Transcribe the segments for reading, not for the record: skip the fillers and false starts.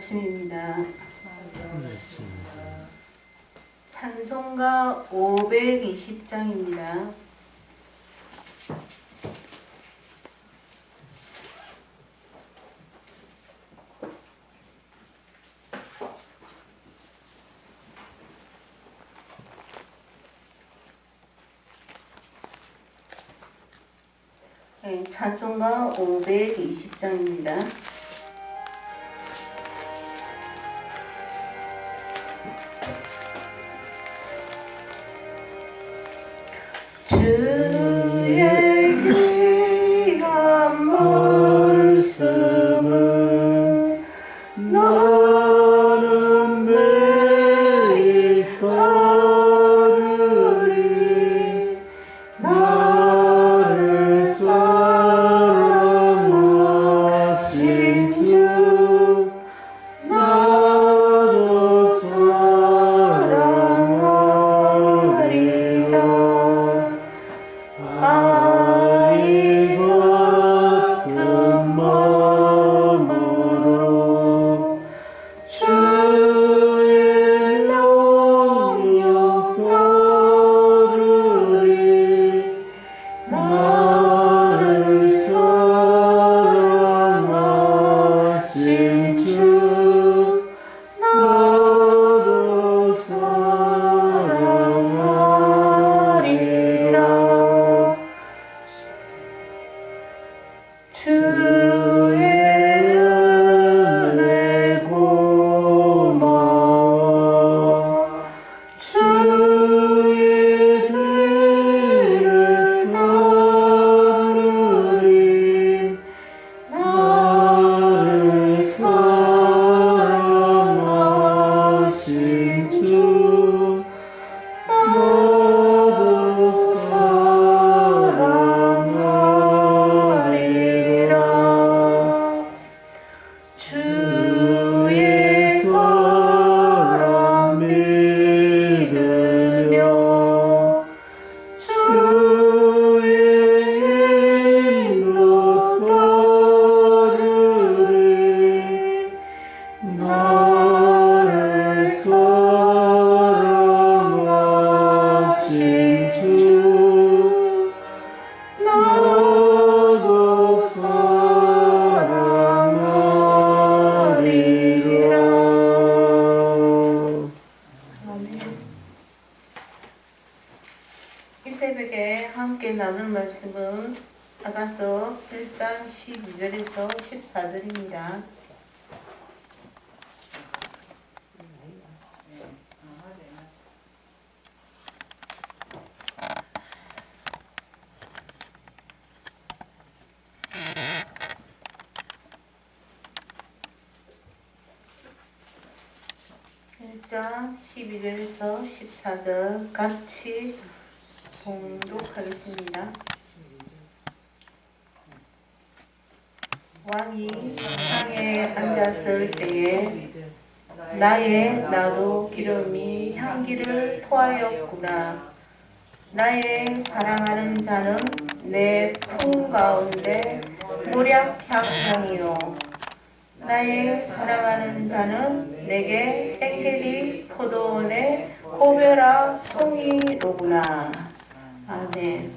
아침입니다. 찬송가 520장입니다. 네, 찬송가 520장입니다. 주의 귀한 말씀을 나는 매일 따르리. 나를 사랑하신 주 나도 사랑하리라. 아이 같은 마음으로 주의 명령 따르리. 나를 사랑하신 주 나도 사랑하리라. 주의 은혜 고마워. 주의 뒤를 따르리. 나를 사랑하신 주 나도 사랑하리라. 주의 사랑 믿으며 주의 인도 따르리. 나를 사랑하신 주 나도 사랑하리라. 아멘. 이 새벽에 함께 나눌 말씀은 아가서 1장 12절에서 14절입니다. 자 12절에서 14절 같이 봉독하겠습니다. 왕이 상에 앉았을 때에 나의 나도 기름이 향기를 토하였구나. 나의 사랑하는 자는 내 품 가운데 모략 향이요. 나의 사랑하는 자는 내게 engedi 포도원의 호벼라 송이로구나. 아멘.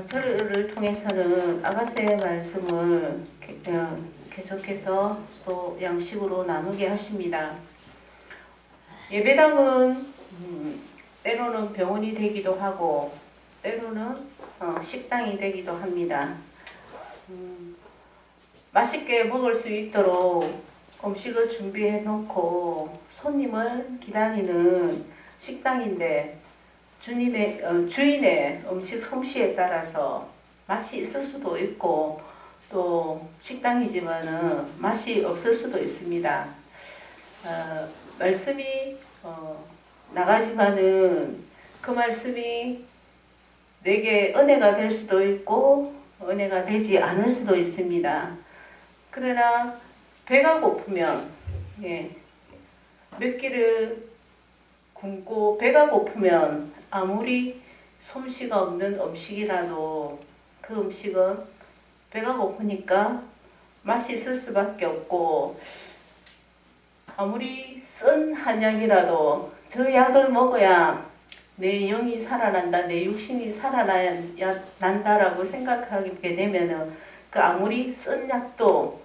저를 통해서는 아가서의 말씀을 계속해서 또 양식으로 나누게 하십니다. 예배당은 때로는 병원이 되기도 하고 때로는 식당이 되기도 합니다. 맛있게 먹을 수 있도록 음식을 준비해 놓고 손님을 기다리는 식당인데 주인의 음식 솜씨에 따라서 맛이 있을 수도 있고 또 식당이지만은 맛이 없을 수도 있습니다. 말씀이 나가지만은 그 말씀이 내게 은혜가 될 수도 있고 은혜가 되지 않을 수도 있습니다. 그러나 배가 고프면 몇 끼를 굶고 배가 고프면 아무리 솜씨가 없는 음식이라도 그 음식은 배가 고프니까 맛이 있을 수밖에 없고, 아무리 쓴 한약이라도 저 약을 먹어야 내 영이 살아난다, 내 육신이 살아난다라고 생각하게 되면은 그 아무리 쓴 약도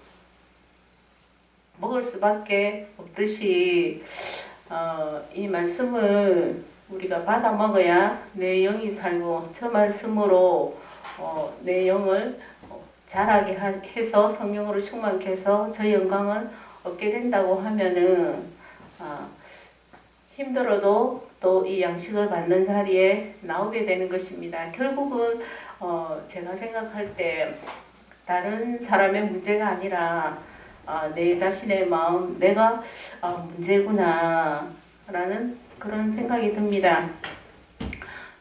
먹을 수밖에 없듯이 이 말씀을 우리가 받아 먹어야 내 영이 살고, 저 말씀으로 내 영을 자라게 해서 성령으로 충만케 해서 저 영광을 얻게 된다고 하면은 힘들어도 또 이 양식을 받는 자리에 나오게 되는 것입니다. 결국은 제가 생각할 때 다른 사람의 문제가 아니라 내 자신의 마음, 내가 문제구나 라는 그런 생각이 듭니다.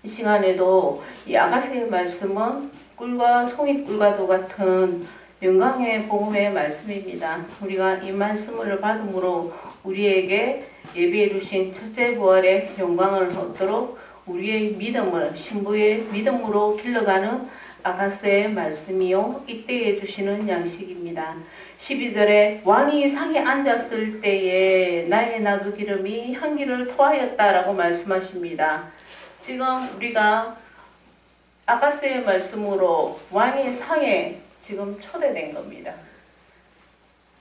이 시간에도 이 아가새의 말씀은 꿀과 송이꿀과도 같은 영광의 복음의 말씀입니다. 우리가 이 말씀을 받음으로 우리에게 예비해 주신 첫째 부활의 영광을 얻도록 우리의 믿음을 신부의 믿음으로 길러가는 아가새의 말씀이요, 이때에 주시는 양식입니다. 12절에 왕이 상에 앉았을 때에 나의 나도 기름이 향기를 토하였다라고 말씀하십니다. 지금 우리가 아가새의 말씀으로 왕의 상에 지금 초대된 겁니다.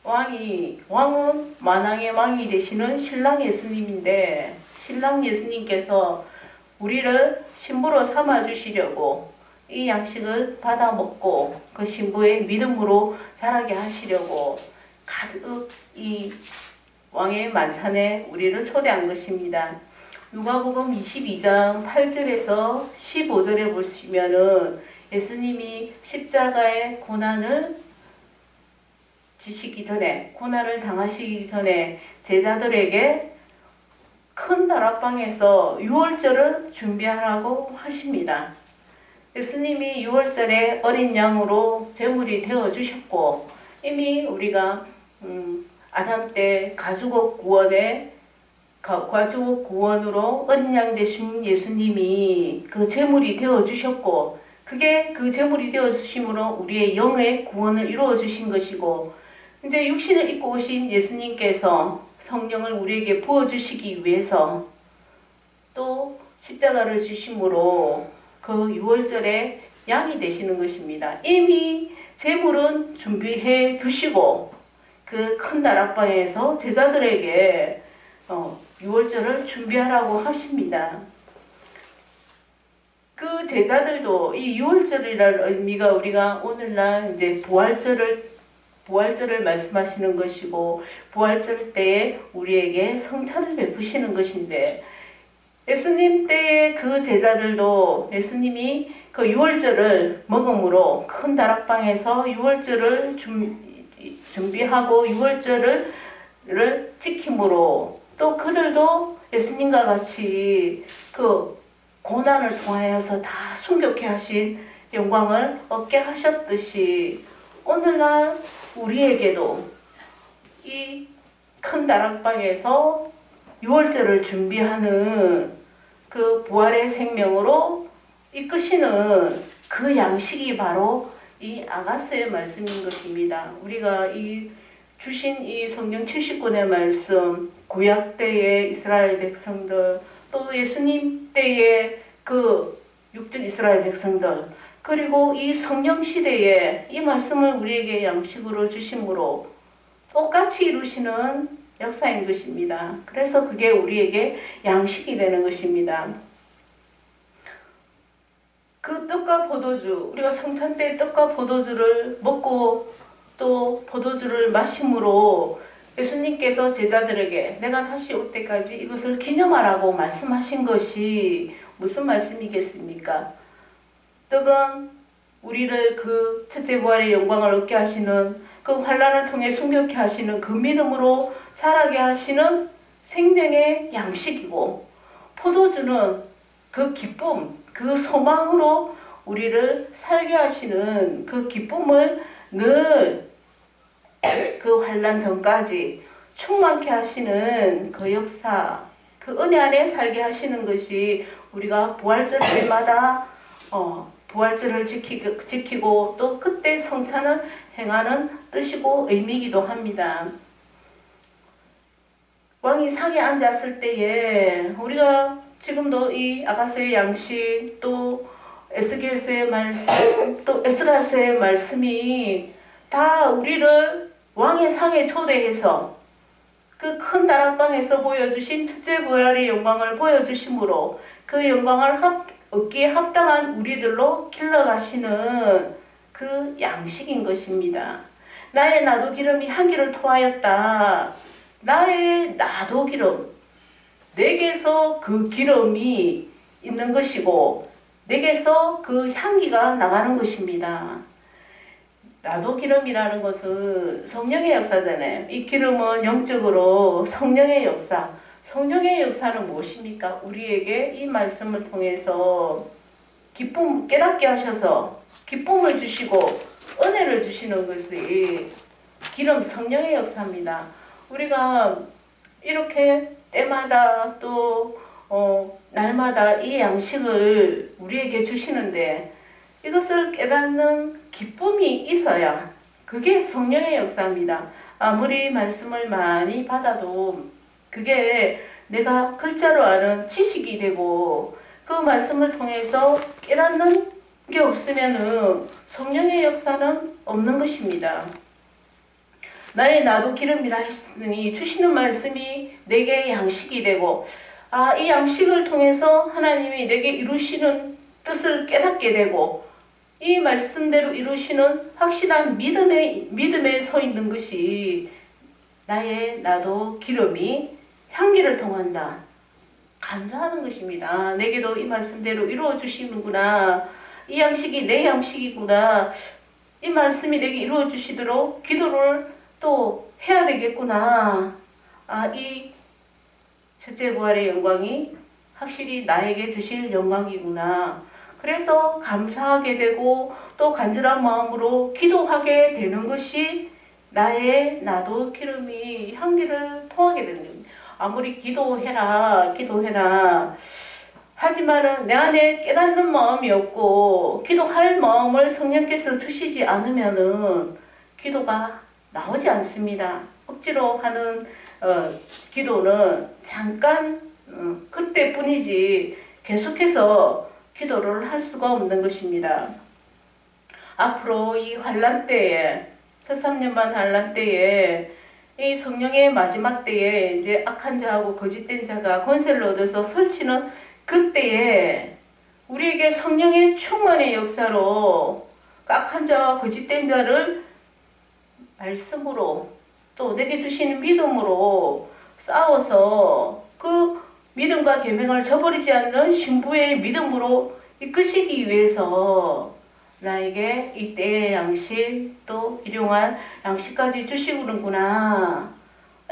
왕은 만왕의 왕이 되시는 신랑 예수님인데, 신랑 예수님께서 우리를 신부로 삼아 주시려고 이 양식을 받아 먹고 그 신부의 믿음으로 자라게 하시려고 가득 이 왕의 만찬에 우리를 초대한 것입니다. 누가복음 22장 8절에서 15절에 보시면은 예수님이 십자가의 고난을 지시기 전에, 고난을 당하시기 전에 제자들에게 큰 다락방에서 유월절을 준비하라고 하십니다. 예수님이 유월절에 어린 양으로 제물이 되어 주셨고, 이미 우리가 아담 때 가죽옷 구원으로 어린 양 되신 예수님이 그 제물이 되어 주셨고, 그게 그 제물이 되어 주심으로 우리의 영의 구원을 이루어 주신 것이고, 이제 육신을 입고 오신 예수님께서 성령을 우리에게 부어 주시기 위해서 또 십자가를 지심으로 그 유월절에 양이 되시는 것입니다. 이미 제물은 준비해 두시고 그 큰 다락방에서 제자들에게 유월절을 준비하라고 하십니다. 그 제자들도 이 유월절이라는 의미가 우리가 오늘날 이제 부활절을 말씀하시는 것이고, 부활절 때에 우리에게 성찬을 베푸시는 것인데, 예수님 때의 그 제자들도 예수님이 그 유월절을 먹음으로 큰 다락방에서 유월절을 준비하고 유월절을 지킴으로 또 그들도 예수님과 같이 그 고난을 통하여서 다 순교케 하신 영광을 얻게 하셨듯이 오늘날 우리에게도 이 큰 다락방에서 유월절을 준비하는 그 부활의 생명으로 이끄시는 그 양식이 바로 이 아가새의 말씀인 것입니다. 우리가 이 주신 이 성경 70권의 말씀, 구약 때의 이스라엘 백성들, 또 예수님 때의 그 육적 이스라엘 백성들, 그리고 이 성령 시대에 이 말씀을 우리에게 양식으로 주심으로 똑같이 이루시는 역사인 것입니다. 그래서 그게 우리에게 양식이 되는 것입니다. 그 떡과 포도주, 우리가 성찬 때 떡과 포도주를 먹고 또 포도주를 마심으로 예수님께서 제자들에게 내가 다시 올 때까지 이것을 기념하라고 말씀하신 것이 무슨 말씀이겠습니까? 떡은 우리를 그 첫째 부활의 영광을 얻게 하시는, 그 환난을 통해 순교케 하시는, 그 믿음으로 자라게 하시는 생명의 양식이고, 포도주는 그 기쁨, 그 소망으로 우리를 살게 하시는 그 기쁨을 늘 그 환난 전까지 충만케 하시는 그 역사, 그 은혜 안에 살게 하시는 것이 우리가 부활절 때마다 부활절을 지키고 또 그때 성찬을 행하는 뜻이고 의미이기도 합니다. 왕이 상에 앉았을 때에 우리가 지금도 이 아가서의 양식 또 에스겔서의 말씀 또 에스라서의 말씀이 다 우리를 왕의 상에 초대해서 그 큰 다락방에서 보여주신 첫째 부활의 영광을 보여주심으로 그 영광을 얻기에 합당한 우리들로 길러가시는 그 양식인 것입니다. 나의 나도 기름이 향기를 토하였다. 나의 나도 기름, 내게서 그 기름이 있는 것이고 내게서 그 향기가 나가는 것입니다. 나도 기름이라는 것은 성령의 역사잖아요. 이 기름은 영적으로 성령의 역사. 성령의 역사는 무엇입니까? 우리에게 이 말씀을 통해서 기쁨 깨닫게 하셔서 기쁨을 주시고 은혜를 주시는 것이 기름 성령의 역사입니다. 우리가 이렇게 때마다 또 날마다 이 양식을 우리에게 주시는데 이것을 깨닫는 기쁨이 있어야 그게 성령의 역사입니다. 아무리 말씀을 많이 받아도 그게 내가 글자로 아는 지식이 되고 그 말씀을 통해서 깨닫는 게 없으면은 성령의 역사는 없는 것입니다. 나의 나도 기름이라 했으니 주시는 말씀이 내게 양식이 되고 이 양식을 통해서 하나님이 내게 이루시는 뜻을 깨닫게 되고 이 말씀대로 이루시는 확실한 믿음에 서 있는 것이 나의 나도 기름이 향기를 통한다. 감사하는 것입니다. 내게도 이 말씀대로 이루어 주시는구나. 이 양식이 내 양식이구나. 이 말씀이 내게 이루어 주시도록 기도를 또 해야 되겠구나. 이 첫째 부활의 영광이 확실히 나에게 주실 영광이구나. 그래서 감사하게 되고 또 간절한 마음으로 기도하게 되는 것이 나의 나도 기름이 향기를 토하게 되는 겁니다. 아무리 기도해라 하지만은 내 안에 깨닫는 마음이 없고 기도할 마음을 성령께서 주시지 않으면은 기도가 나오지 않습니다. 억지로 하는 기도는 잠깐 그때뿐이지 계속해서 기도를 할 수가 없는 것입니다. 앞으로 이 환란 때에 첫3년반 환란 때에 이 성령의 마지막 때에 이제 악한 자하고 거짓된 자가 권세를 얻어서 설치는 그때에 우리에게 성령의 충만의 역사로 악한 자와 거짓된 자를 말씀으로 또 내게 주시는 믿음으로 싸워서 그 믿음과 계명을 저버리지 않는 신부의 믿음으로 이끄시기 위해서 나에게 이때의 양식 또 일용할 양식까지 주시는구나.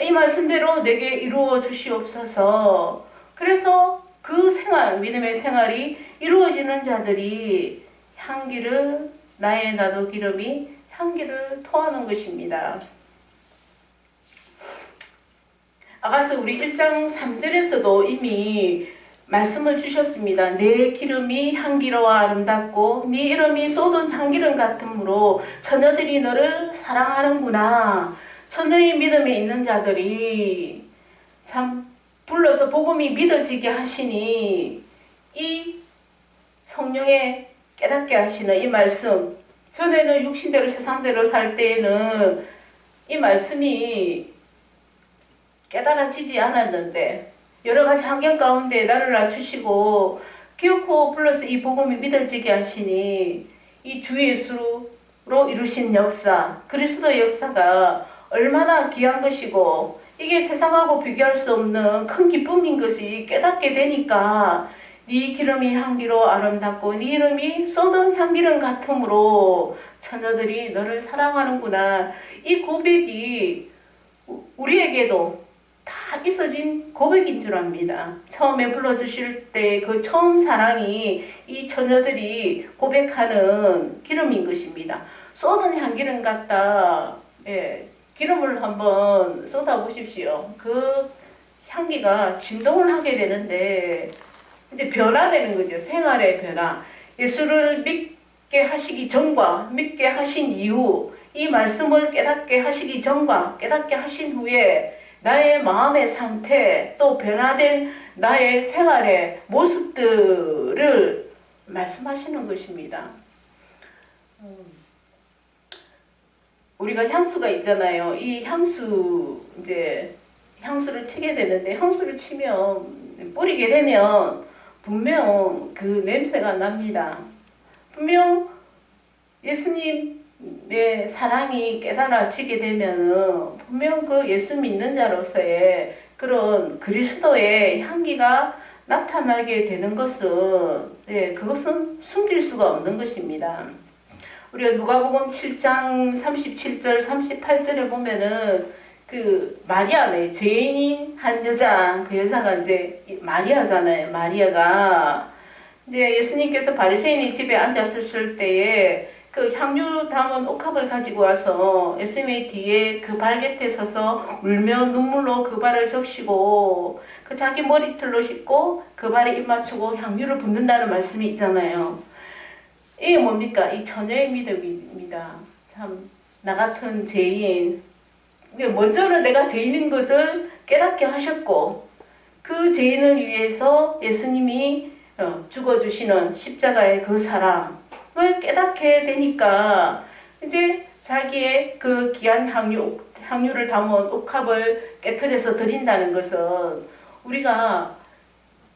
이 말씀대로 내게 이루어 주시옵소서. 그래서 그 생활, 믿음의 생활이 이루어지는 자들이 향기를 나의 나도 기름이 향기를 토하는 것입니다. 아가서 우리 1장 3절에서도 이미 말씀을 주셨습니다. 내 기름이 향기로워 아름답고 네 이름이 쏟은 향기름 같으므로 처녀들이 너를 사랑하는구나. 처녀의 믿음에 있는 자들이 참 불러서 복음이 믿어지게 하시니 이 성령의 깨닫게 하시는 이 말씀, 전에는 육신대로 세상대로 살 때에는 이 말씀이 깨달아지지 않았는데 여러 가지 환경 가운데 나를 낮추시고 기어코 불러서 이 복음이 믿어지게 하시니 이 주 예수로 이루신 역사, 그리스도의 역사가 얼마나 귀한 것이고 이게 세상하고 비교할 수 없는 큰 기쁨인 것이 깨닫게 되니까 네 기름이 향기로 아름답고 네 이름이 쏟은 향기름 같으므로 처녀들이 너를 사랑하는구나. 이 고백이 우리에게도 다 있어진 고백인 줄 압니다. 처음에 불러주실 때 그 처음 사랑이 이 처녀들이 고백하는 기름인 것입니다. 쏟은 향기름 같다. 기름을 한번 쏟아 보십시오. 그 향기가 진동을 하게 되는데 이제 변화되는 거죠. 생활의 변화. 예수를 믿게 하시기 전과 믿게 하신 이후, 이 말씀을 깨닫게 하시기 전과 깨닫게 하신 후에 나의 마음의 상태, 또 변화된 나의 생활의 모습들을 말씀하시는 것입니다. 우리가 향수가 있잖아요. 이 향수를 치게 되는데, 향수를 치면, 뿌리게 되면 분명 그 냄새가 납니다. 분명 예수님의 사랑이 깨달아지게 되면 분명 그 예수 믿는 자로서의 그런 그리스도의 향기가 나타나게 되는 것은, 그것은 숨길 수가 없는 것입니다. 우리가 누가복음 7장 37절 38절에 보면은 그 마리아네, 죄인인 한 여자, 그 여자가 이제 마리아잖아요. 마리아가 이제 예수님께서 바리새인의 집에 앉았을 때에 그 향유 담은 옥합을 가지고 와서 예수님의 뒤에 그 발 곁에 서서 울며 눈물로 그 발을 적시고 그 자기 머리털로 씻고 그 발에 입 맞추고 향유를 붓는다는 말씀이 있잖아요. 이게 뭡니까? 이 처녀의 믿음입니다. 참, 나 같은 죄인. 먼저는 내가 죄인인 것을 깨닫게 하셨고, 그 죄인을 위해서 예수님이 죽어주시는 십자가의 그 사랑을 깨닫게 되니까, 이제 자기의 그 귀한 향유를 담은 옥합을 깨트려서 드린다는 것은 우리가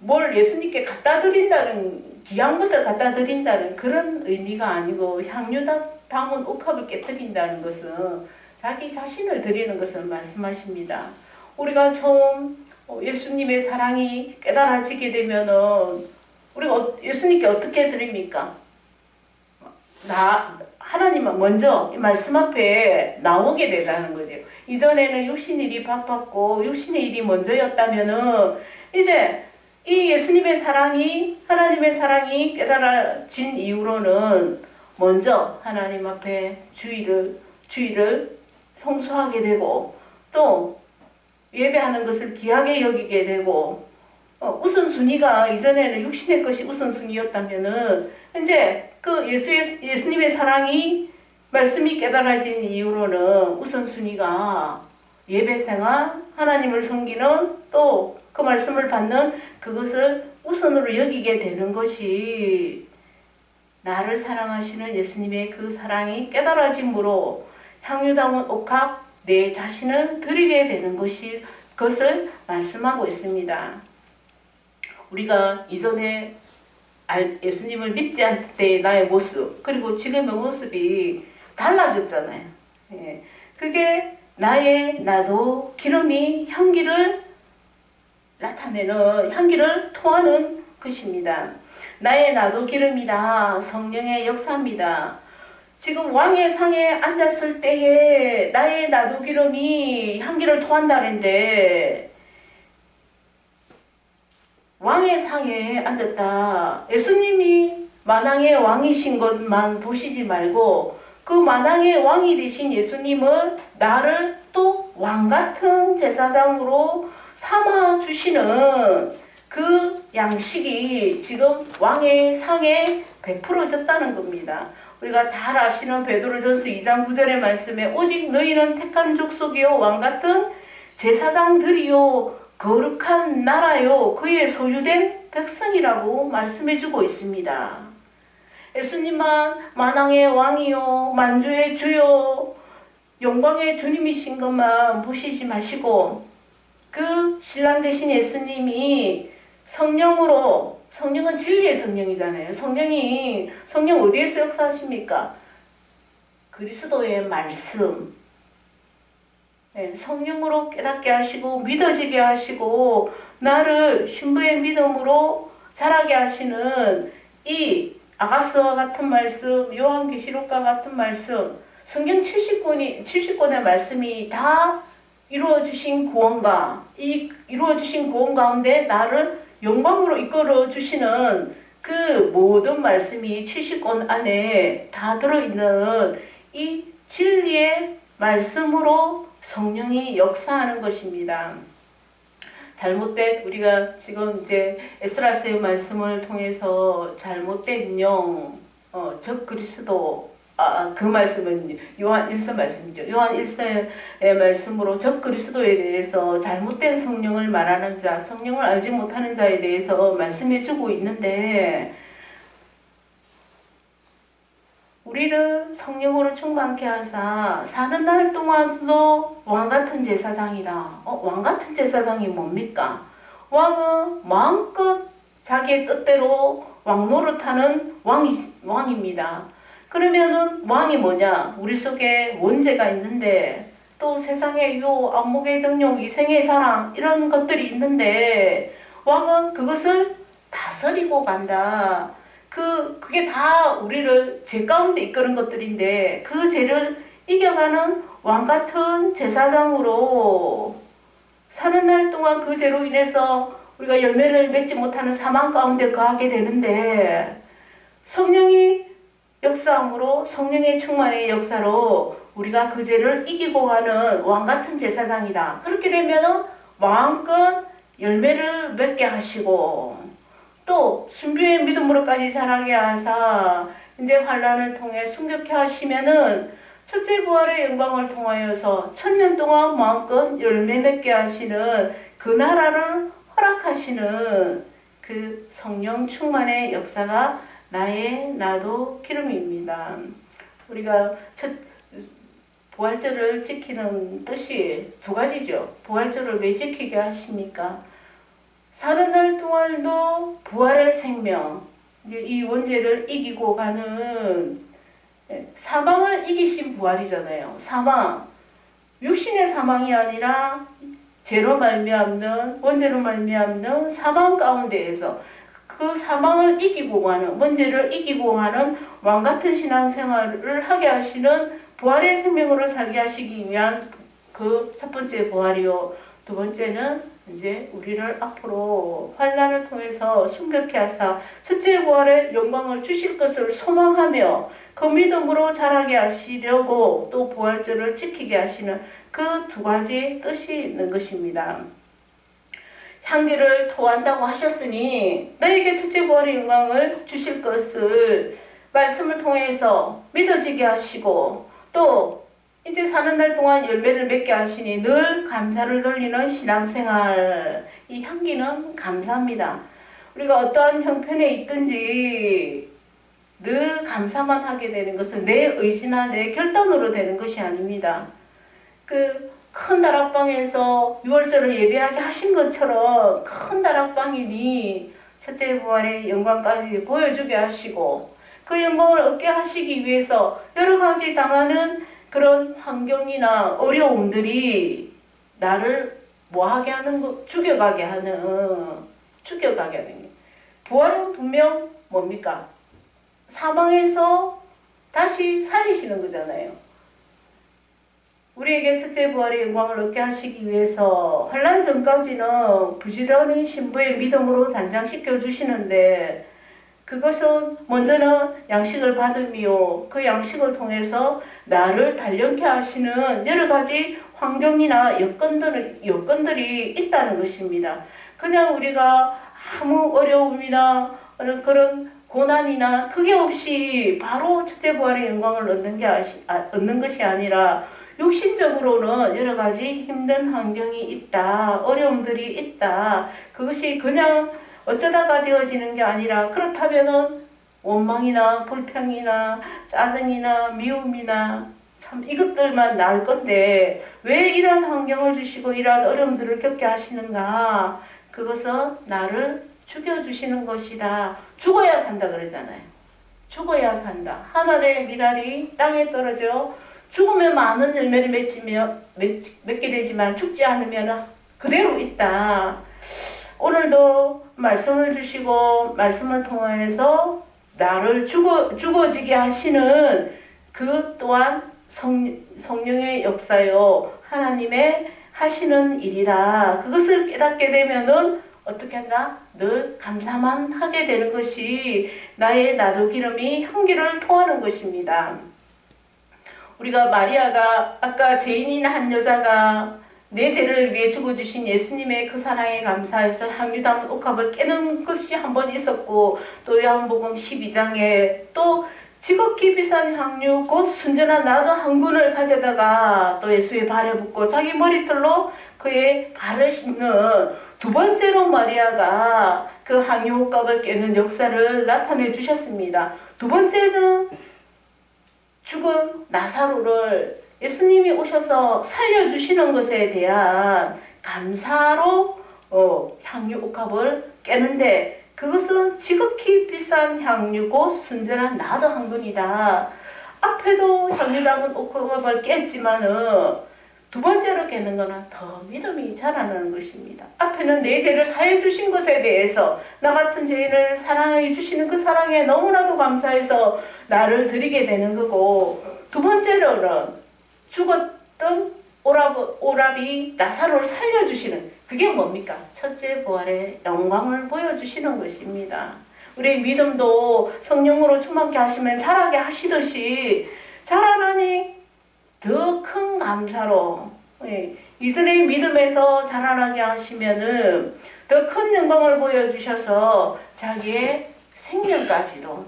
뭘 예수님께 갖다 드린다는, 귀한 것을 갖다 드린다는 그런 의미가 아니고, 향유 담은 옥합을 깨트린다는 것은 자기 자신을 드리는 것을 말씀하십니다. 우리가 처음 예수님의 사랑이 깨달아지게 되면은 우리가 예수님께 어떻게 드립니까? 하나님은 먼저 말씀 앞에 나오게 되다는 거죠. 이전에는 육신의 일이 바빴고 육신의 일이 먼저였다면은 이제 이 예수님의 사랑이, 하나님의 사랑이 깨달아진 이후로는 먼저 하나님 앞에 주의를 성수하게 되고, 또 예배하는 것을 귀하게 여기게 되고, 우선순위가 이전에는 육신의 것이 우선순위였다면은 이제 그 예수님의 사랑이, 말씀이 깨달아진 이후로는 우선순위가 예배생활, 하나님을 섬기는, 또 그 말씀을 받는 그것을 우선으로 여기게 되는 것이, 나를 사랑하시는 예수님의 그 사랑이 깨달아짐으로 향유 담은 옥합 내 자신을 드리게 되는 것을 말씀하고 있습니다. 우리가 이전에 예수님을 믿지 않을 때의 나의 모습, 그리고 지금의 모습이 달라졌잖아요. 그게 나도 기름이 향기를 나타내는, 향기를 토하는 것입니다. 나도 기름이다. 성령의 역사입니다. 지금 왕의 상에 앉았을 때에 나도 기름이 향기를 토한다는데, 왕의 상에 앉았다. 예수님이 만왕의 왕이신 것만 보시지 말고 그 만왕의 왕이 되신 예수님은 나를 또 왕같은 제사장으로 삼아주시는 그 양식이 지금 왕의 상에 베풀어졌다는 겁니다. 우리가 잘 아시는 베드로전서 2장 9절의 말씀에 오직 너희는 택한 족속이요 왕같은 제사장들이요 거룩한 나라요 그의 소유된 백성이라고 말씀해주고 있습니다. 예수님만 만왕의 왕이요 만주의 주요 영광의 주님이신 것만 보시지 마시고, 그 신랑 되신 예수님이 성령은 진리의 성령이잖아요. 성령 어디에서 역사하십니까? 그리스도의 말씀. 성령으로 깨닫게 하시고 믿어지게 하시고 나를 신부의 믿음으로 자라게 하시는 이 아가스와 같은 말씀, 요한계시록과 같은 말씀, 성경 70권의 말씀이 다 이루어주신 구원 가운데 나를 영광으로 이끌어 주시는 그 모든 말씀이 70권 안에 다 들어있는 이 진리의 말씀으로 성령이 역사하는 것입니다. 잘못된 우리가 지금 이제 에스라스의 말씀을 통해서 잘못된 영, 적 그리스도 그 말씀은 요한 1서 말씀이죠. 요한 1서의 말씀으로 적 그리스도에 대해서 잘못된 성령을 말하는 자, 성령을 알지 못하는 자에 대해서 말씀해 주고 있는데 우리를 성령으로 충만케 하사 사는 날 동안도 왕같은 제사장이다. 왕같은 제사장이 뭡니까? 왕은 마음껏 자기의 뜻대로 왕 노릇하는 왕입니다. 그러면은 왕이 뭐냐? 우리 속에 원죄가 있는데 또 세상에 요 안목의 정욕, 이생의 사랑 이런 것들이 있는데 왕은 그것을 다스리고 간다. 그게 다 우리를 죄 가운데 이끄는 것들인데 그 죄를 이겨가는 왕 같은 제사장으로 사는 날 동안 그 죄로 인해서 우리가 열매를 맺지 못하는 사망 가운데 거하게 되는데 성령이 역사함으로 성령의 충만의 역사로 우리가 그 죄를 이기고 가는 왕 같은 제사장이다. 그렇게 되면은 마음껏 열매를 맺게 하시고 또 순교의 믿음으로까지 자라게 하사 이제 환난을 통해 순교케 하시면은 첫째 부활의 영광을 통하여서 1000년 동안 마음껏 열매 맺게 하시는 그 나라를 허락하시는 그 성령 충만의 역사가 나도 기름입니다. 우리가 부활절을 지키는 뜻이 두 가지죠. 부활절을 왜 지키게 하십니까? 사는 날 동안도 부활의 생명, 이 원죄를 이기고 가는 사망을 이기신 부활이잖아요. 사망, 육신의 사망이 아니라 죄로 말미암는 원죄로 말미암는 사망 가운데에서 그 사망을 이기고 가는 원죄를 이기고 가는 왕같은 신앙생활을 하게 하시는 부활의 생명으로 살게 하시기 위한 그 첫 번째 부활이요. 두 번째는 이제 우리를 앞으로 환난을 통해서 순교케 하사 첫째 부활의 영광을 주실 것을 소망하며 그 믿음으로 자라게 하시려고 또 부활절을 지키게 하시는 그 두 가지 뜻이 있는 것입니다. 향기를 토한다고 하셨으니 너에게 첫째 부활의 영광을 주실 것을 말씀을 통해서 믿어지게 하시고 또 이제 사는 날 동안 열매를 맺게 하시니 늘 감사를 돌리는 신앙생활. 이 향기는 감사입니다. 우리가 어떠한 형편에 있든지 늘 감사만 하게 되는 것은 내 의지나 내 결단으로 되는 것이 아닙니다. 그 큰 다락방에서 6월절을 예배하게 하신 것처럼 큰 다락방이니 첫째 부활의 영광까지 보여주게 하시고 그 영광을 얻게 하시기 위해서 여러 가지 당하는 그런 환경이나 어려움들이 나를 뭐하게 하는 거, 죽여가게 하는 게. 부활은 분명 뭡니까? 사망에서 다시 살리시는 거잖아요. 우리에게 첫째 부활의 영광을 얻게 하시기 위해서 환난 전까지는 부지런히 신부의 믿음으로 단장시켜 주시는데 그것은 먼저는 양식을 받으며 그 양식을 통해서 나를 단련케 하시는 여러 가지 환경이나 여건들이 있다는 것입니다. 그냥 우리가 아무 어려움이나 그런 고난이나 크게 없이 바로 첫째 부활의 영광을 얻는 것이 아니라 육신적으로는 여러 가지 힘든 환경이 있다, 어려움들이 있다. 그것이 그냥 어쩌다가 되어지는 게 아니라 그렇다면은 원망이나 불평이나 짜증이나 미움이나 참 이것들만 나을 건데 왜 이러한 환경을 주시고 이러한 어려움들을 겪게 하시는가? 그것은 나를 죽여주시는 것이다. 죽어야 산다 그러잖아요. 죽어야 산다. 하늘의 미랄이 땅에 떨어져 죽으면 많은 열매를 맺게 되지만 죽지 않으면 그대로 있다. 오늘도 말씀을 주시고 말씀을 통해서 나를 죽어지게 하시는 그 또한 성령의 역사요. 하나님의 하시는 일이다. 그것을 깨닫게 되면은 어떻게 한다? 늘 감사만 하게 되는 것이 나도 기름이 향기를 토하는 것입니다. 우리가 마리아가 아까 죄인인 한 여자가 내 죄를 위해 죽어주신 예수님의 그 사랑에 감사해서 향유 담은 옥합을 깨는 것이 한 번 있었고, 또 요한복음 12장에 또 지극히 비싼 향유 곧 순전한 나도 한 군을 가져다가 또 예수의 발에 붓고 자기 머리털로 그의 발을 씻는 두 번째로 마리아가 그 향유 옥합을 깨는 역사를 나타내 주셨습니다. 두 번째는 죽은 나사로를 예수님이 오셔서 살려주시는 것에 대한 감사로 향유 옥합을 깨는데, 그것은 지극히 비싼 향유고 순전한 나도 한 근이다. 앞에도 향유 담은 옥합을 깼지만은 두 번째로 깨는 거는 더 믿음이 자라나는 것입니다. 앞에는 내 죄를 사해 주신 것에 대해서 나 같은 죄인을 사랑해 주시는 그 사랑에 너무나도 감사해서 나를 드리게 되는 거고, 두 번째로는 죽었던 오라비 나사로를 살려주시는, 그게 뭡니까? 첫째 부활의 영광을 보여주시는 것입니다. 우리의 믿음도 성령으로 충만케 하시면 자라게 하시듯이 자라나니 더 큰 감사로, 이전의 믿음에서 자라나게 하시면은 더 큰 영광을 보여주셔서 자기의 생명까지도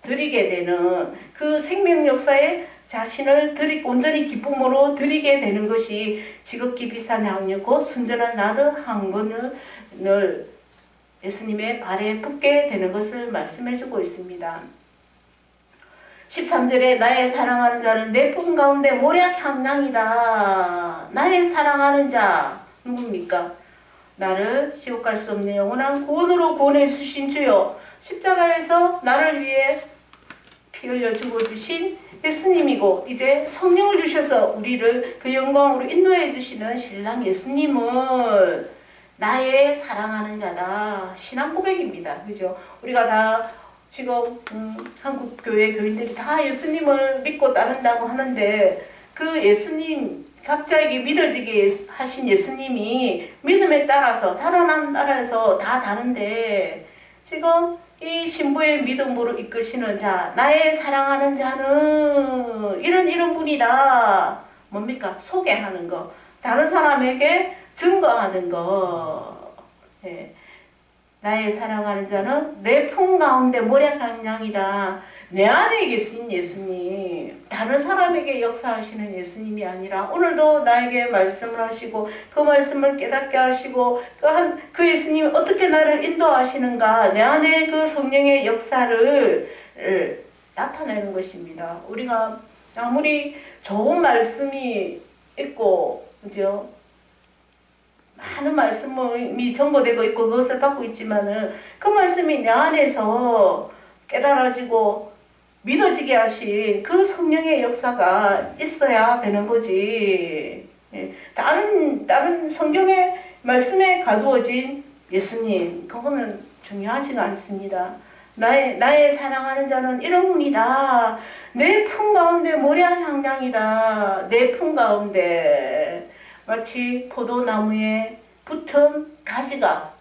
드리게 되는 그 생명 역사에 자신을 온전히 기쁨으로 드리게 되는 것이 지극히 비싼 향유고 순전한 나도 한 근을 예수님의 발에 붓게 되는 것을 말씀해주고 있습니다. 13절에 나의 사랑하는 자는 내 품 가운데 모략 향량이다. 나의 사랑하는 자 누굽니까? 나를 지옥 갈 수 없는 영원한 구원으로 구원해 주신 주요, 십자가에서 나를 위해 피 흘려 죽어주신 예수님이고, 이제 성령을 주셔서 우리를 그 영광으로 인도해 주시는 신랑 예수님은 나의 사랑하는 자다. 신앙 고백입니다. 그죠? 우리가 다 지금 한국 교회 교인들이 다 예수님을 믿고 따른다고 하는데, 그 예수님, 각자에게 믿어지게 하신 예수님이 믿음에 따라서 살아난 따라서 다 다른데, 지금 이 신부의 믿음으로 이끄시는 자, 나의 사랑하는 자는 이런 분이다. 뭡니까? 소개하는 거, 다른 사람에게 증거하는 거. 나의 사랑하는 자는 내 품 가운데 모략 향량이다. 내 안에 계신 예수님, 다른 사람에게 역사하시는 예수님이 아니라 오늘도 나에게 말씀을 하시고 그 말씀을 깨닫게 하시고 그 예수님이 어떻게 나를 인도하시는가, 내 안에 그 성령의 역사를 나타내는 것입니다. 우리가 아무리 좋은 말씀이 있고, 그죠? 많은 말씀이 전거되고 있고 그것을 받고 있지만은 그 말씀이 내 안에서 깨달아지고 믿어지게 하신 그 성령의 역사가 있어야 되는 거지. 다른 성경의 말씀에 가두어진 예수님, 그거는 중요하지가 않습니다. 나의 사랑하는 자는 이런 분이다. 내 품 가운데 모략 향량이다. 내 품 가운데 마치 포도나무에 붙은 가지가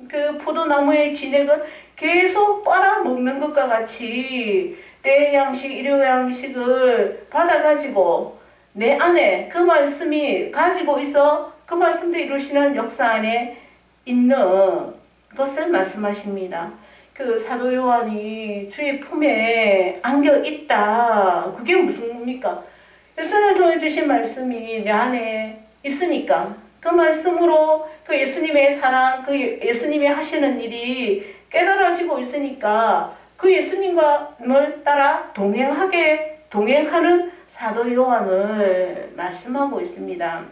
그 포도나무의 진액을 계속 빨아먹는 것과 같이 내 양식, 일요 양식을 받아가지고 내 안에 그 말씀이 가지고 있어 그 말씀도 이루시는 역사 안에 있는 것을 말씀하십니다. 그 사도 요한이 주의 품에 안겨 있다. 그게 무슨입니까? 예수님을 통해 주신 말씀이 내 안에 있으니까 그 말씀으로 그 예수님의 사랑, 그 예수님이 하시는 일이 깨달아지고 있으니까 그 예수님과를 따라 동행하는 사도 요한을 말씀하고 있습니다.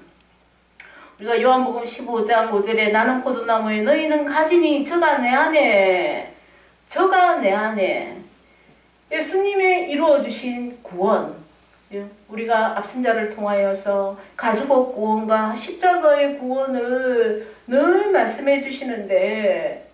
우리가 요한복음 15장 5절에 나는 포도나무에 너희는 가지니 저가 내 안에 예수님의 이루어주신 구원, 우리가 앞선자를 통하여서 가죽옷 구원과 십자가의 구원을 늘 말씀해 주시는데,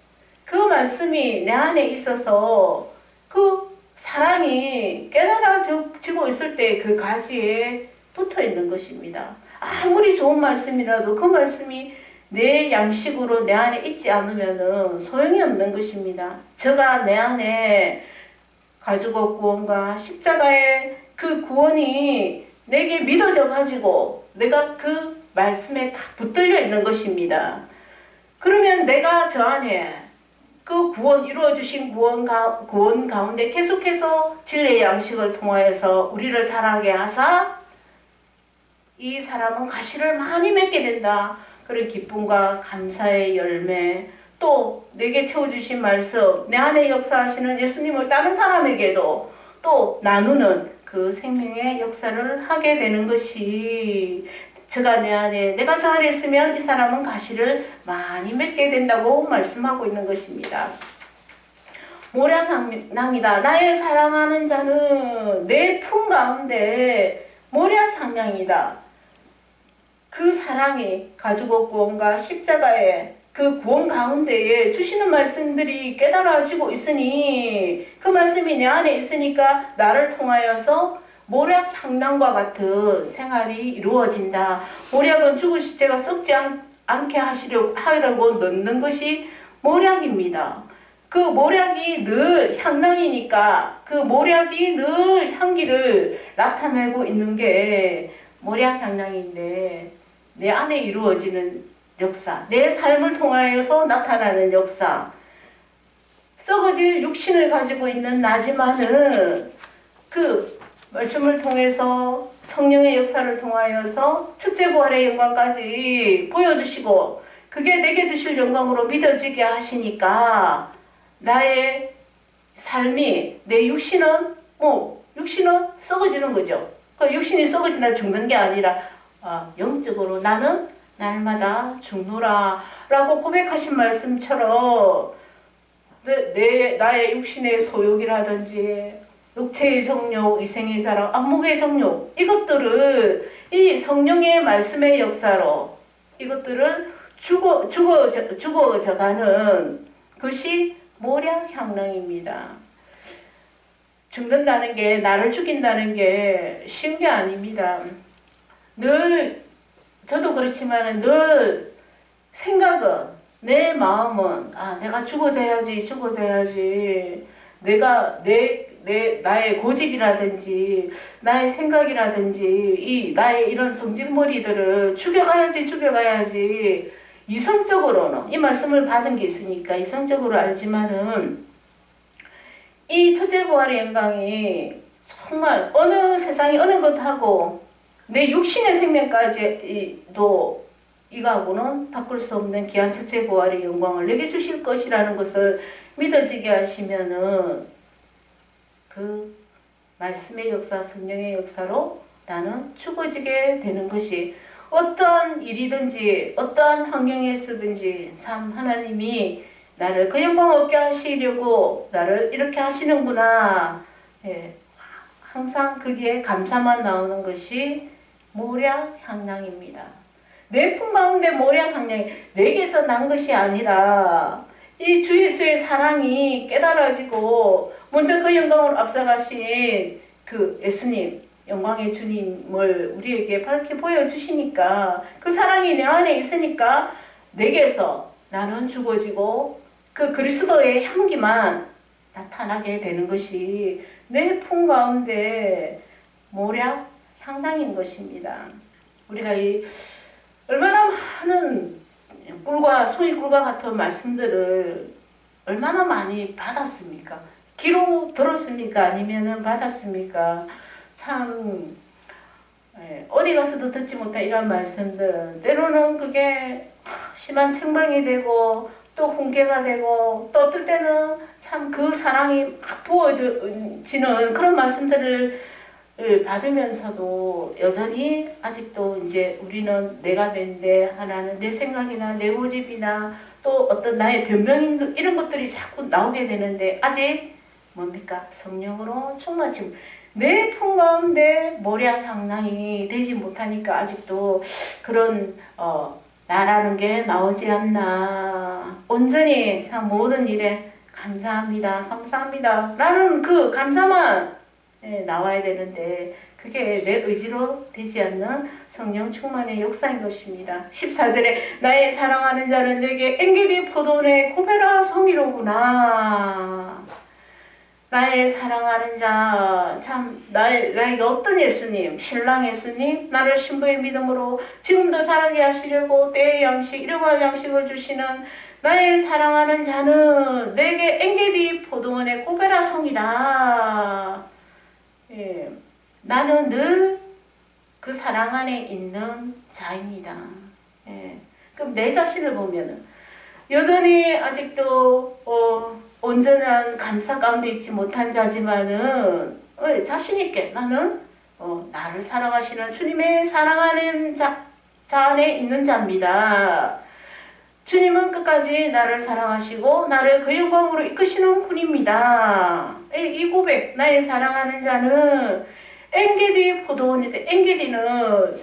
그 말씀이 내 안에 있어서 그 사랑이 깨달아지고 있을 때 그 가지에 붙어 있는 것입니다. 아무리 좋은 말씀이라도 그 말씀이 내 양식으로 내 안에 있지 않으면 소용이 없는 것입니다. 저가 내 안에 가죽옷 구원과 십자가의 그 구원이 내게 믿어져 가지고 내가 그 말씀에 다 붙들려 있는 것입니다. 그러면 내가 저 안에 그 구원 이루어주신 구원 가운데 계속해서 진리의 양식을 통하여서 우리를 자라게 하사 이 사람은 가시를 많이 맺게 된다. 그런 기쁨과 감사의 열매, 또 내게 채워주신 말씀, 내 안에 역사하시는 예수님을 다른 사람에게도 또 나누는 그 생명의 역사를 하게 되는 것이 내가 저 안에 있으면 이 사람은 가시를 많이 맺게 된다고 말씀하고 있는 것입니다. 모략향낭이다. 나의 사랑하는 자는 내 품 가운데 모략향량이다. 그 사랑이 가지고 구원과 십자가의 그 구원 가운데에 주시는 말씀들이 깨달아지고 있으니 그 말씀이 내 안에 있으니까 나를 통하여서 모략향낭과 같은 생활이 이루어진다. 모략은 죽은 시체가 썩지 않게 하려고 넣는 것이 모략입니다. 그 모략이 늘 향낭이니까 그 모략이 늘 향기를 나타내고 있는 게 모략향낭인데 내 안에 이루어지는 역사, 내 삶을 통하여서 나타나는 역사, 썩어질 육신을 가지고 있는 나지만은 그 말씀을 통해서 성령의 역사를 통하여서 첫째 부활의 영광까지 보여주시고 그게 내게 주실 영광으로 믿어지게 하시니까 나의 삶이 내 육신은 썩어지는 거죠. 그 육신이 썩어진다 죽는 게 아니라 영적으로 나는 날마다 죽노라 라고 고백하신 말씀처럼 나의 육신의 소욕이라든지 육체의 정욕, 이생의 사랑, 안목의 정욕 이것들을 이 성령의 말씀의 역사로 이것들을 죽어져가는 것이 모략향낭입니다. 죽는다는 게 나를 죽인다는 게 쉬운 게 아닙니다. 늘 저도 그렇지만 늘 생각은 내 마음은 내가 죽어져야지 나의 고집이라든지 나의 생각이라든지 나의 이런 성질머리들을 죽여가야지 이성적으로는 이 말씀을 받은 게 있으니까 이성적으로 알지만은 이 첫째 부활의 영광이 정말 어느 세상에 어느 것하고 내 육신의 생명까지도 이거하고는 바꿀 수 없는 귀한 첫째 부활의 영광을 내게 주실 것이라는 것을 믿어지게 하시면은 그 말씀의 역사, 성령의 역사로 나는 죽어지게 되는 것이 어떤 일이든지 어떤 환경에 있든지 참 하나님이 나를 그 영광 얻게 하시려고 나를 이렇게 하시는구나. 항상 거기에 감사만 나오는 것이 모략향량입니다. 내 품 가운데 모략향량이 내게서 난 것이 아니라 이 주 예수의 사랑이 깨달아지고 먼저 그 영광으로 앞서가신 그 예수님, 영광의 주님을 우리에게 밝게 보여주시니까 그 사랑이 내 안에 있으니까 내게서 나는 죽어지고 그 그리스도의 향기만 나타나게 되는 것이 내 품 가운데 모략향낭인 것입니다. 우리가 얼마나 많은 소위 꿀과 같은 말씀들을 얼마나 많이 받았습니까? 귀로 들었습니까? 아니면은 받았습니까? 참 어디 가서도 듣지 못한 이런 말씀들 때로는 그게 심한 책망이 되고 또 훈계가 되고 또 어떨 때는 참 그 사랑이 막 부어지는 그런 말씀들을 받으면서도 여전히 아직도 이제 우리는 내가 된데 하나는 내 생각이나 내 고집이나 또 어떤 나의 변명 이런 것들이 자꾸 나오게 되는데 아직 뭡니까? 성령으로 충만치 내 품 가운데 모략향낭이 되지 못하니까 아직도 그런 나라는 게 나오지 않나. 온전히 참 모든 일에 감사합니다 라는 그 감사만 나와야 되는데 그게 내 의지로 되지 않는 성령 충만의 역사인 것입니다. 14절에 나의 사랑하는 자는 내게 엔게디 포도원의 고베라 성이로구나. 나의 사랑하는 자, 참, 나에게 어떤 예수님, 신랑 예수님, 나를 신부의 믿음으로 지금도 자라게 하시려고 때의 양식, 일용할 양식을 주시는 나의 사랑하는 자는 내게 엔게디 포도원의 고베라 성이다. 예, 나는 늘 그 사랑 안에 있는 자입니다. 예, 그럼 내 자신을 보면은 여전히 아직도 온전한 감사 가운데 있지 못한 자지만은 자신 있게 나는 나를 사랑하시는 주님의 사랑하는 자 안에 있는 자입니다. 주님은 끝까지 나를 사랑하시고 나를 그 영광으로 이끄시는 분입니다. 이 고백, 나의 사랑하는 자는 엔게디 포도원인데, 엔게디는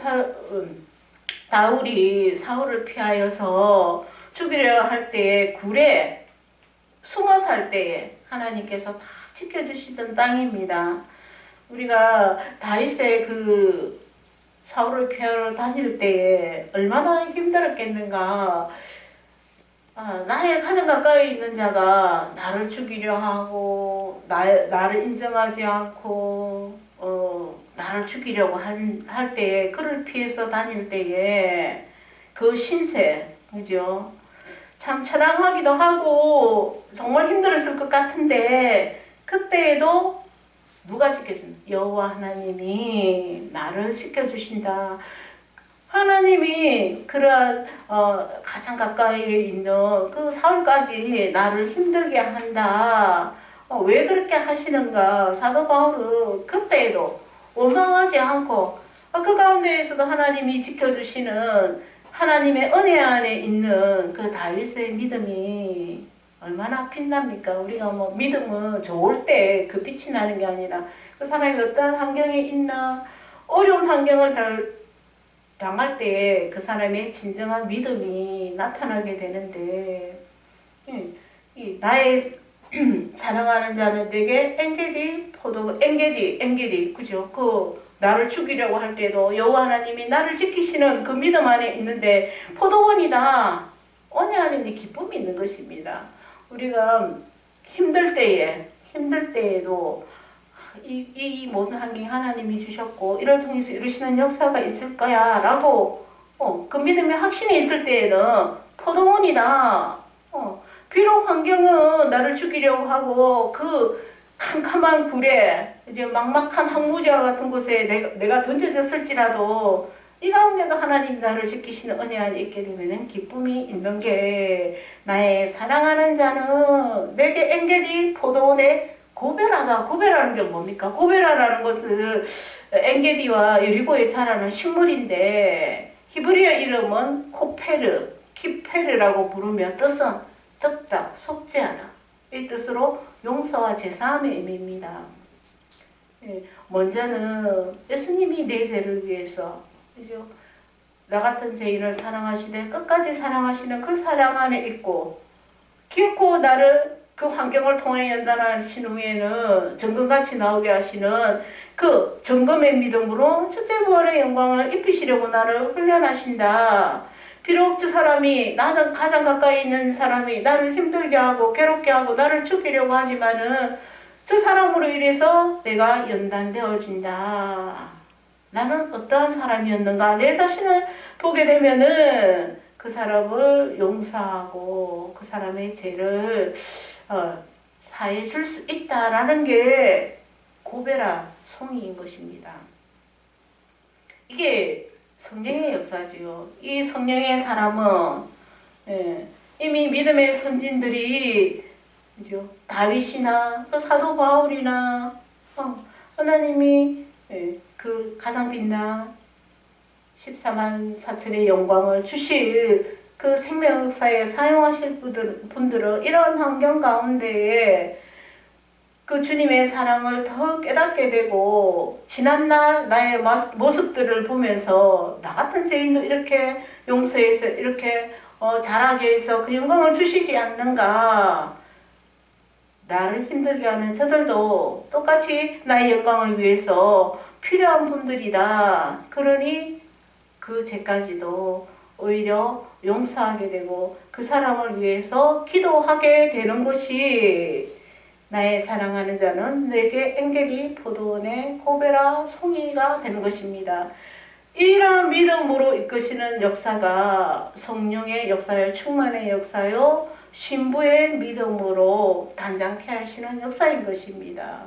다울이 사울을 피하여서 죽이려 할 때에 굴에 숨어 살 때에 하나님께서 다 지켜주시던 땅입니다. 우리가 다윗의 그 사울을 피하러 다닐 때에 얼마나 힘들었겠는가. 나의 가장 가까이 있는 자가 나를 죽이려 하고 나를 인정하지 않고 나를 죽이려고 할 때에, 그를 피해서 다닐 때에 그 신세, 그죠? 참 처량하기도 하고 정말 힘들었을 것 같은데, 그때에도 누가 지켜준다? 여호와 하나님이 나를 지켜주신다. 하나님이 그러한 가장 가까이에 있는 그 사울까지 나를 힘들게 한다. 왜 그렇게 하시는가? 사도 바울은 그때에도 원망하지 않고 그 가운데에서도 하나님이 지켜주시는 하나님의 은혜 안에 있는 그 다윗의 믿음이 얼마나 빛납니까? 우리가 뭐 믿음은 좋을 때 그 빛이 나는 게 아니라 그 사람이 어떤 환경에 있나, 어려운 환경을 당할 때에 그 사람의 진정한 믿음이 나타나게 되는데, 나의 사랑하는 자는 내게 엔게디 포도, 엔게디, 그죠? 나를 죽이려고 할 때도 여호와 하나님이 나를 지키시는 그 믿음 안에 있는데 포도원이다. 은혜 안에 기쁨이 있는 것입니다. 우리가 힘들 때에도 이 모든 환경이 하나님이 주셨고 이를 통해서 이루시는 역사가 있을 거야 라고 그 믿음의 확신이 있을 때에는 포도원이다. 비록 환경은 나를 죽이려고 하고 그 캄캄한 굴에 이제 막막한 항무지와 같은 곳에 내가 던져졌을지라도 이 가운데도 하나님 나를 지키시는 은혜 안에 있게 되면 기쁨이 있는 게, 나의 사랑하는 자는 내게 엔게디 포도원에 고베라다. 고베라는 게 뭡니까? 고베라라는 것은 엔게디와 여리고에 자라는 식물인데 히브리어 이름은 코페르, 키페르라고 부르며 뜻은 덥다, 속죄하다. 이 뜻으로 용서와 제사함의 의미입니다. 먼저는 예수님이 내 죄를 위해서, 그죠? 나 같은 죄인을 사랑하시되 끝까지 사랑하시는 그 사랑 안에 있고, 기어코 나를 그 환경을 통해 연단하신 후에는 정금같이 나오게 하시는 그 정금의 믿음으로 첫째 부활의 영광을 입히시려고 나를 훈련하신다. 비록 저 사람이, 나는 가장 가까이 있는 사람이 나를 힘들게 하고 괴롭게 하고 나를 죽이려고 하지만은 저 사람으로 인해서 내가 연단되어진다. 나는 어떠한 사람이었는가? 내 자신을 보게 되면은 그 사람을 용서하고 그 사람의 죄를 사해 줄 수 있다라는 게 고베라 송이인 것입니다. 이게 성령의 역사지요. 이 성령의 사람은 이미 믿음의 선진들이 다윗이나 또 사도 바울이나 하나님이 그 가장 빛난 14만 4천의 영광을 주실 그 생명사에 사용하실 분들은 이런 환경 가운데에 그 주님의 사랑을 더 깨닫게 되고, 지난날 나의 모습들을 보면서 나 같은 죄인도 이렇게 용서해서 이렇게 자라게 해서 그 영광을 주시지 않는가. 나를 힘들게 하는 저들도 똑같이 나의 영광을 위해서 필요한 분들이다. 그러니 그 죄까지도 오히려 용서하게 되고 그 사람을 위해서 기도하게 되는 것이 나의 사랑하는 자는 내게 엔게리 포도원의 고베라 송이가 되는 것입니다. 이런 믿음으로 이끄시는 역사가 성령의 역사요, 충만의 역사요, 신부의 믿음으로 단장케 하시는 역사인 것입니다.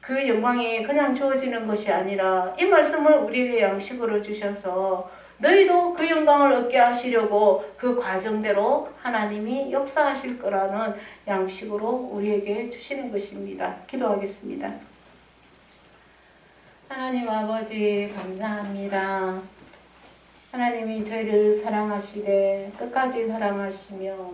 그 영광이 그냥 주어지는 것이 아니라 이 말씀을 우리에게 양식으로 주셔서 너희도 그 영광을 얻게 하시려고 그 과정대로 하나님이 역사하실 거라는 양식으로 우리에게 주시는 것입니다. 기도하겠습니다. 하나님 아버지 감사합니다. 하나님이 저희를 사랑하시되 끝까지 사랑하시며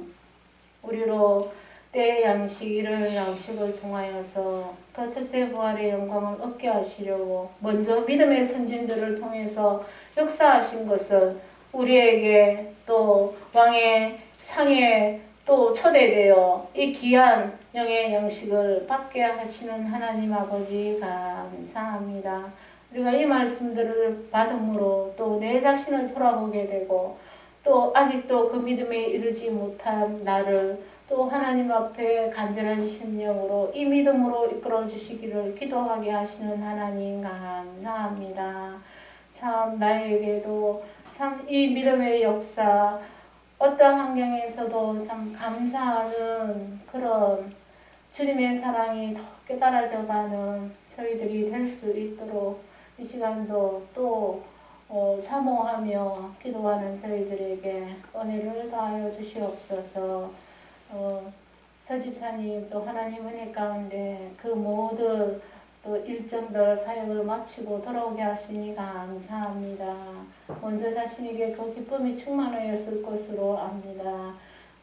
우리로 때의 양식 이를 양식을 통하여서 그 첫째 부활의 영광을 얻게 하시려고 먼저 믿음의 선진들을 통해서 역사하신 것을 우리에게 또 왕의 상에 또 초대되어 이 귀한 영의 양식을 받게 하시는 하나님 아버지 감사합니다. 우리가 이 말씀들을 받음으로 또 내 자신을 돌아보게 되고 또 아직도 그 믿음에 이르지 못한 나를 또 하나님 앞에 간절한 심령으로 이 믿음으로 이끌어 주시기를 기도하게 하시는 하나님 감사합니다. 참 나에게도 참 이 믿음의 역사 어떤 환경에서도 참 감사하는 그런 주님의 사랑이 더 깨달아져가는 저희들이 될 수 있도록 이 시간도 또 사모하며 기도하는 저희들에게 은혜를 더하여 주시옵소서. 서집사님 또 하나님 은혜 가운데 그 모든 또 일정들 사역을 마치고 돌아오게 하시니 감사합니다. 먼저 자신에게 그 기쁨이 충만하였을 것으로 압니다.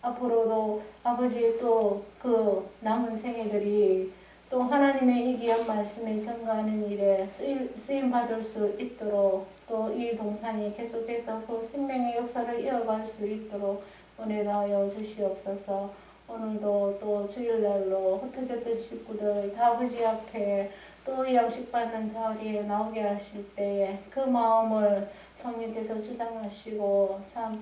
앞으로도 아버지 또 그 남은 생애들이 또 하나님의 이 귀한 말씀에 전가하는 일에 쓰임받을 수 있도록 또 이 동산이 계속해서 그 생명의 역사를 이어갈 수 있도록 은혜 다하여 주시옵소서. 오늘도 또 주일날로 흩어졌던 식구들 다 아버지 앞에 또 양식 받는 자리에 나오게 하실 때에 그 마음을 성령께서 주장하시고 참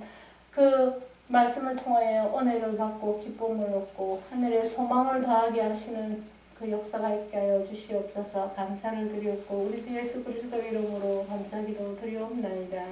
그 말씀을 통하여 은혜를 받고 기쁨을 얻고 하늘의 소망을 더하게 하시는 그 역사가 있게 하여 주시옵소서. 감사를 드렸고 우리 주 예수 그리스도 이름으로 감사기도 드리옵나이다.